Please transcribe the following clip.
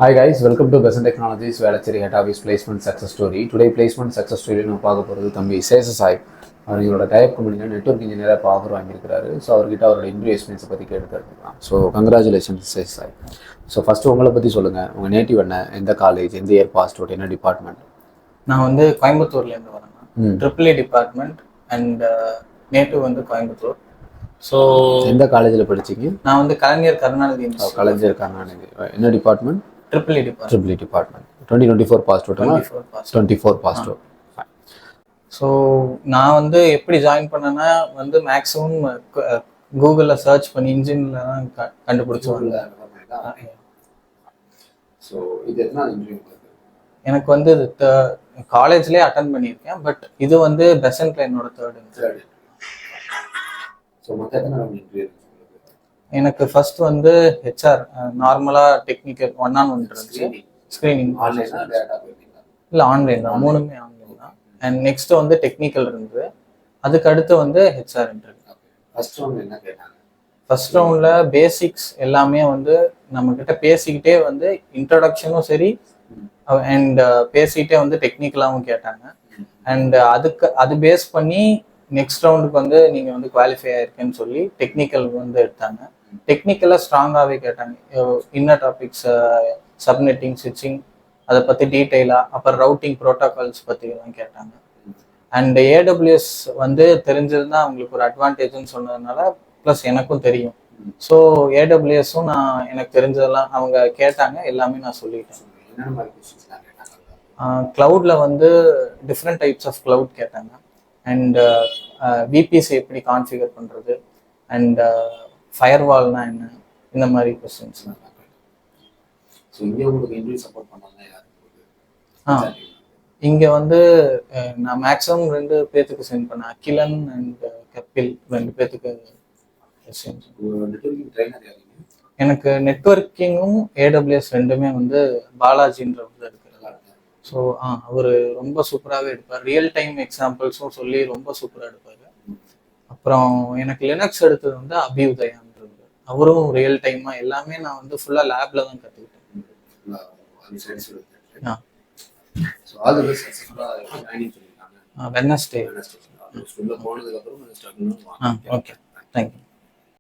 Hi guys, welcome to Besant Technologies Velacheri Head Office Placement Success Story. Today placement success story நம்ம பார்க்க போகிறது தம்பி சேஷசாய். அவர் இவரோட type கம்பெனியில் நெட்வொர்க் இன்ஜினியராக இப்போ ஆஃபர் வாங்கியிருக்காரு. ஸோ அவர்கிட்ட அவரோட இன்டர்வியூ எக்ஸ்பீரியன்ஸை பற்றி கேட்டுருக்கலாம். So congratulations Seshasai. So first உங்களை பற்றி சொல்லுங்கள். உங்கள் நேட்டிவ் என்ன, எந்த காலேஜ், எந்த இயர் பாஸ்ட் அவுட், என்ன டிபார்ட்மெண்ட்? நான் வந்து கோயம்புத்தூர்லேருந்து வரேன். ட்ரிபிள் டிபார்ட்மெண்ட் அண்ட் நேட்டிவ் வந்து கோயம்புத்தூர். ஸோ எந்த காலேஜில் படிச்சிங்க? நான் வந்து கலைஞர் கருணாநிதி. கலைஞர் கருணாநிதி. என்ன department? Triple department. 2024 passed out. 24 passed out. So நான் வந்து எப்படி ஜாயின் பண்ணேன்னா வந்து மேக்ஸிமம் கூகுளில் சர்ச் பண்ணி இன்ஜினில் தான் கண்டுபிடிச்சுவாங்க. ஸோ இது எத்தனை இன்டர்வியூ? எனக்கு வந்து காலேஜ்லேயே அட்டன் பண்ணியிருக்கேன். பட் இது வந்து பெசன்ட்ல என்னோட தேர்ட். ஸோ மொத்தம் எத்தனை இன்டர்வியூ? எனக்கு ஃபர்ஸ்ட் வந்து ஹெச்ஆர் நார்மலாக டெக்னிக்கல் 1-on-1 இருந்துச்சு. ஸ்க்ரீனிங் இல்லை ஆன்லைன் தான், மூணுமே ஆன்லைன் தான். அண்ட் நெக்ஸ்ட் வந்து டெக்னிக்கல் இருந்தது. அதுக்கு அடுத்து வந்து ஹெச்ஆர் இன்டர்வியூ. ஃபர்ஸ்ட் ரவுண்டில் பேசிக்ஸ் எல்லாமே வந்து நம்மக்கிட்ட பேசிக்கிட்டே வந்து இன்ட்ரடக்ஷனும் சரி அண்ட் பேசிக்கிட்டே வந்து டெக்னிக்கலாகவும் கேட்டாங்க. அண்ட் அது பேஸ் பண்ணி நெக்ஸ்ட் ரவுண்டுக்கு வந்து நீங்கள் வந்து குவாலிஃபை ஆயிருக்கேன்னு சொல்லி டெக்னிக்கல் வந்து எடுத்தாங்க. டெக்னிக்கலாக ஸ்ட்ராங்காகவே கேட்டாங்க. இன்னர் டாபிக்ஸ், சப்நெட்டிங், ஸ்விட்சிங், அதை பற்றி டீட்டெயிலாக, அப்புறம் ரவுட்டிங் ப்ரோட்டோகால்ஸ் பற்றிலாம் கேட்டாங்க. அண்ட் ஏடபிள்யூஎஸ் வந்து தெரிஞ்சிருந்தா அவங்களுக்கு ஒரு அட்வான்டேஜ்னு சொன்னதுனால ப்ளஸ் எனக்கும் தெரியும். ஸோ ஏடபிள்யூஎஸும் நான் எனக்கு தெரிஞ்சதெல்லாம் அவங்க கேட்டாங்க, எல்லாமே நான் சொல்லிட்டேன். க்ளவுடில் வந்து டிஃப்ரெண்ட் டைப்ஸ் ஆஃப் க்ளவுட் கேட்டாங்க. அண்ட் விபிசி எப்படி கான்ஃபிகர் பண்ணுறது, அண்ட் ஃபயர்வால்னா என்ன, இந்த மாதிரி கொஸ்டின்ஸ்லாம். இங்கே வந்து நான் மேக்ஸிமம் 2 பேர்த்துக்கு சென்ட் பண்ணேன். அகிலன் அண்ட் கபில் 2 பேர்த்துக்கு. எனக்கு நெட்வொர்க்கிங்கும் ஏடபிள்யூஎஸ் ரெண்டுமே வந்து பாலாஜின்றவர் இருக்கிறார். ஸோ அவர் ரொம்ப சூப்பராகவே எடுப்பார். ரியல் டைம் எக்ஸாம்பிள்ஸும் சொல்லி ரொம்ப சூப்பராக எடுப்பார். அப்புறம் எனக்கு லினக்ஸ் எடுத்தது வந்து அபியுதயான்றது. அவரும் ரியல் டைமாக எல்லாமே நான் வந்து ஃபுல்லாக லேப்ல தான் கற்றுக்கிட்டேன். வெட்னஸ்டே. ஓகே.